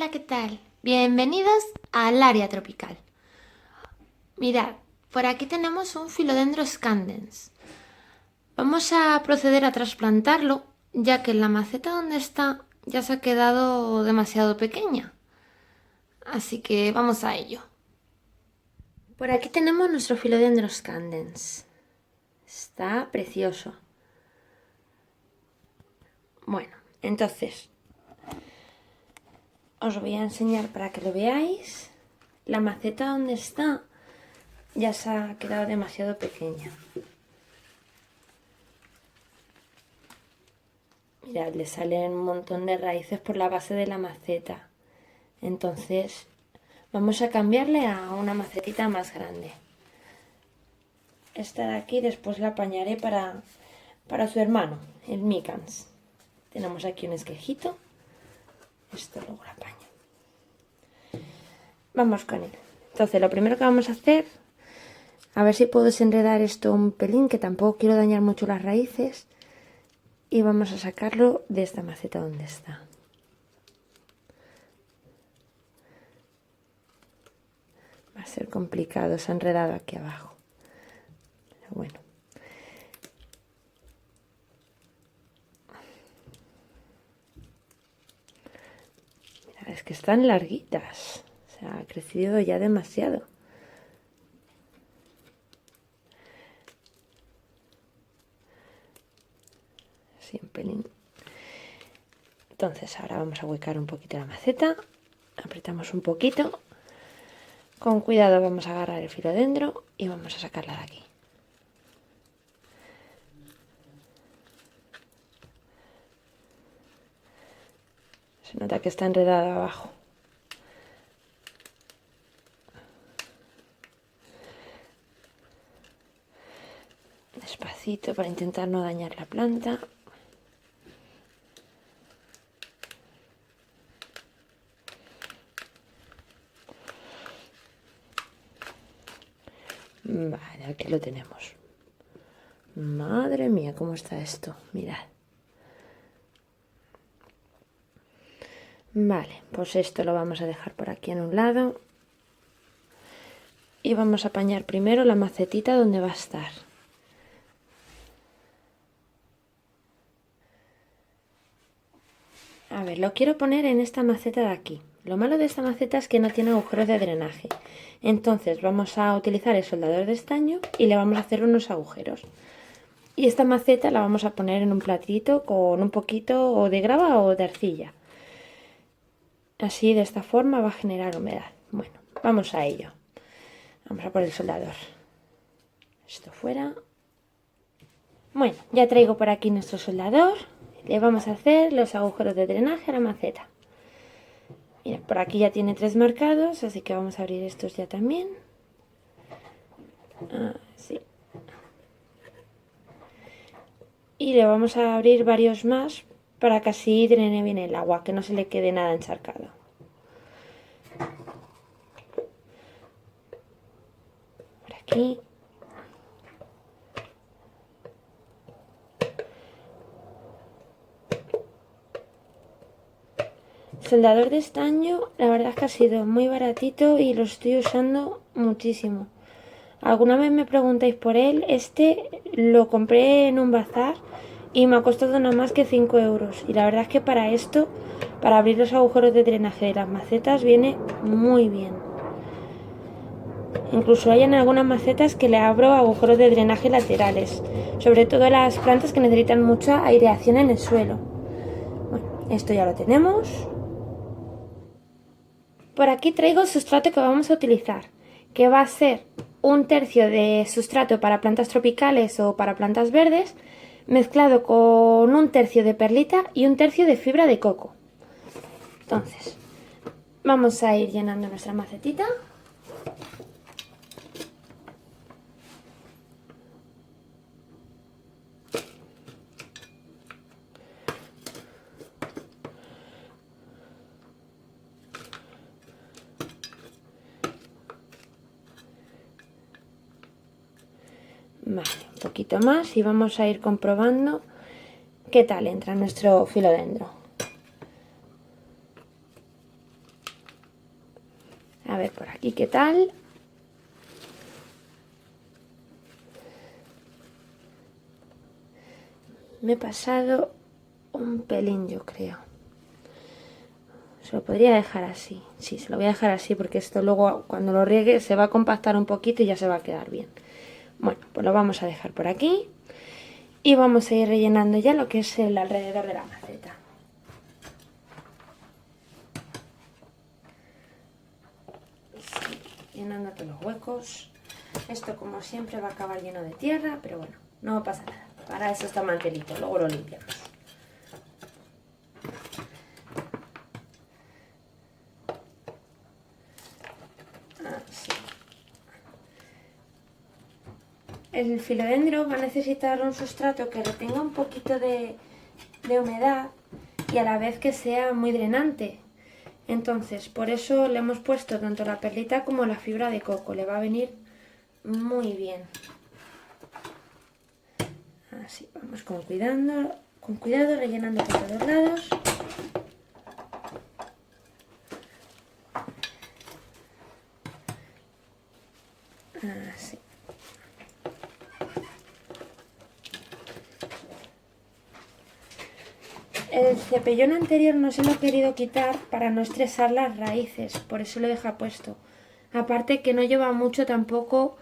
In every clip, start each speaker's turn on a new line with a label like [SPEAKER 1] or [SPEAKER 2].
[SPEAKER 1] Hola, ¿qué tal? Bienvenidos al área tropical. Mirad, por aquí tenemos un Philodendron scandens. Vamos a proceder a trasplantarlo, ya que la maceta donde está ya se ha quedado demasiado pequeña. Así que vamos a ello. Por aquí tenemos nuestro Philodendron scandens. Está precioso. Bueno, entonces os voy a enseñar para que lo veáis. La maceta donde está ya se ha quedado demasiado pequeña. Mirad, le salen un montón de raíces por la base de la maceta. Entonces vamos a cambiarle a una macetita más grande. Esta de aquí después la apañaré para su hermano, el Micans. Tenemos aquí un esquejito. Esto luego lo apaño. Vamos con él. Entonces lo primero que vamos a hacer, a ver si puedo desenredar esto un pelín, que tampoco quiero dañar mucho las raíces. Y vamos a sacarlo de esta maceta donde está. Va a ser complicado, se ha enredado aquí abajo. Pero bueno. Mirad, es que están larguitas. O sea, ha crecido ya demasiado. Así un pelín. Entonces ahora vamos a huecar un poquito la maceta. Apretamos un poquito. Con cuidado vamos a agarrar el filodendro y vamos a sacarla de aquí. Se nota que está enredada abajo. Despacito para intentar no dañar la planta. Vale, aquí lo tenemos. Madre mía, cómo está esto. Mirad. Vale, pues esto lo vamos a dejar por aquí en un lado. Y vamos a apañar primero la macetita donde va a estar. A ver, lo quiero poner en esta maceta de aquí. Lo malo de esta maceta es que no tiene agujeros de drenaje. Entonces vamos a utilizar el soldador de estaño y le vamos a hacer unos agujeros. Y esta maceta la vamos a poner en un platito con un poquito o de grava o de arcilla. Así, de esta forma va a generar humedad. Bueno, vamos a ello. Vamos a por el soldador. Esto fuera. Bueno, ya traigo por aquí nuestro soldador. Le vamos a hacer los agujeros de drenaje a la maceta. Mira, por aquí ya tiene 3 marcados, así que vamos a abrir estos ya también. Así. Y le vamos a abrir varios más para que así drene bien el agua, que no se le quede nada encharcado. Por aquí. Soldador de estaño, la verdad es que ha sido muy baratito y lo estoy usando muchísimo. Alguna vez me preguntáis por él, este lo compré en un bazar y me ha costado nada más que 5 euros. Y la verdad es que para esto, para abrir los agujeros de drenaje de las macetas, viene muy bien. Incluso hay en algunas macetas que le abro agujeros de drenaje laterales, sobre todo las plantas que necesitan mucha aireación en el suelo. Bueno, esto ya lo tenemos. Por aquí traigo el sustrato que vamos a utilizar, que va a ser 1/3 de sustrato para plantas tropicales o para plantas verdes, mezclado con 1/3 de perlita y 1/3 de fibra de coco. Entonces, vamos a ir llenando nuestra macetita. Vale, un poquito más y vamos a ir comprobando qué tal entra nuestro filodendro. A ver por aquí qué tal. Me he pasado un pelín, yo creo. Se lo podría dejar así. Sí, se lo voy a dejar así porque esto luego cuando lo riegue se va a compactar un poquito y ya se va a quedar bien. Bueno, pues lo vamos a dejar por aquí. Y vamos a ir rellenando ya lo que es el alrededor de la maceta. Sí, llenando todos los huecos. Esto como siempre va a acabar lleno de tierra, pero bueno, no pasa nada. Para eso está mantelito, luego lo limpiamos. Así. El filodendro va a necesitar un sustrato que retenga un poquito de humedad y a la vez que sea muy drenante. Entonces, por eso le hemos puesto tanto la perlita como la fibra de coco. Le va a venir muy bien. Así, vamos con cuidado, rellenando por todos lados. Así. El cepellón anterior no se lo he querido quitar para no estresar las raíces, por eso lo he dejado puesto. Aparte que no lleva mucho tampoco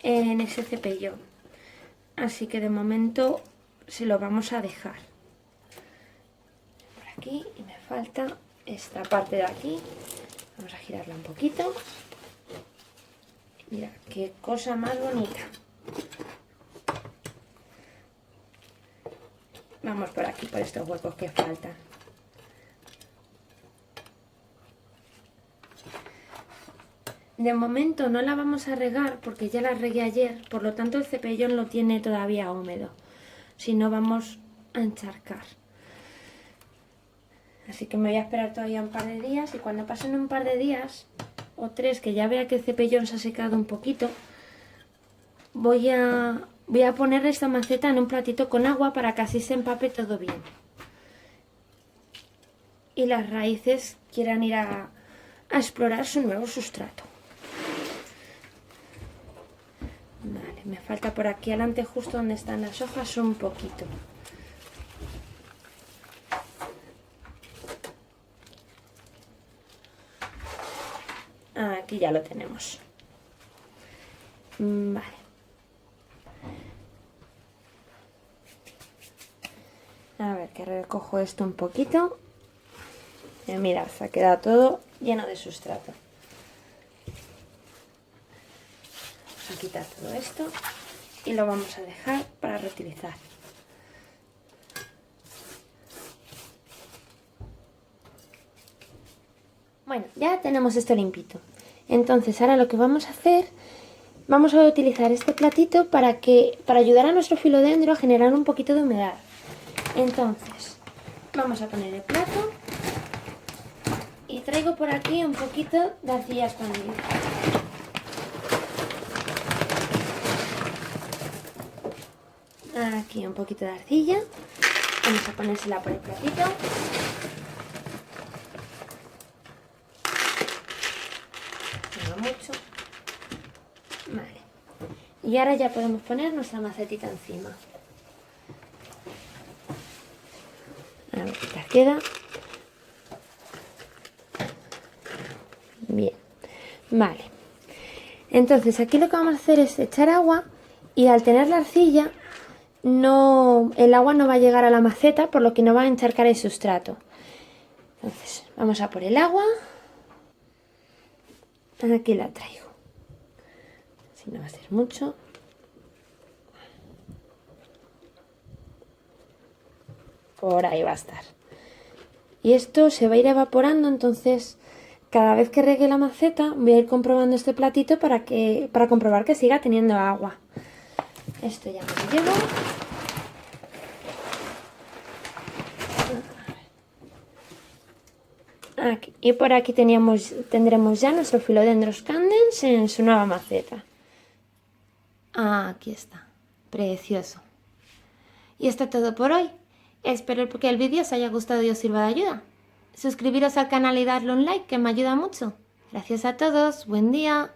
[SPEAKER 1] en ese cepellón. Así que de momento se lo vamos a dejar. Por aquí y me falta esta parte de aquí. Vamos a girarla un poquito. Mira, qué cosa más bonita. Vamos por aquí, por estos huecos que faltan. De momento no la vamos a regar porque ya la regué ayer, por lo tanto el cepellón lo tiene todavía húmedo. Si no vamos a encharcar. Así que me voy a esperar todavía un par de días y cuando pasen un par de días o 3 que ya vea que el cepellón se ha secado un poquito, voy a poner esta maceta en un platito con agua para que así se empape todo bien. Y las raíces quieran ir a explorar su nuevo sustrato. Vale, me falta por aquí adelante justo donde están las hojas un poquito. Aquí ya lo tenemos. Vale. A ver, que recojo esto un poquito. Mirad, se ha quedado todo lleno de sustrato. Vamos a quitar todo esto y lo vamos a dejar para reutilizar. Bueno, ya tenemos esto limpito. Entonces ahora lo que vamos a hacer, vamos a utilizar este platito para ayudar a nuestro filodendro a generar un poquito de humedad. Entonces, vamos a poner el plato y traigo por aquí un poquito de arcilla expandida. Aquí un poquito de arcilla. Vamos a ponérsela por el platito. No mucho. Vale. Y ahora ya podemos poner nuestra macetita encima. A ver qué tal queda. Bien. Vale. Entonces aquí lo que vamos a hacer es echar agua y al tener la arcilla el agua no va a llegar a la maceta, por lo que no va a encharcar el sustrato. Entonces vamos a por el agua. Aquí la traigo. Si no va a ser mucho. Por ahí va a estar. Y esto se va a ir evaporando, entonces cada vez que regue la maceta voy a ir comprobando este platito para comprobar que siga teniendo agua. Esto ya me lo llevo. Aquí. Y por aquí tendremos ya nuestro Philodendron candens en su nueva maceta. Aquí está, precioso. Y esto es todo por hoy. Espero que el vídeo os haya gustado y os sirva de ayuda. Suscribiros al canal y darle un like, que me ayuda mucho. Gracias a todos, buen día.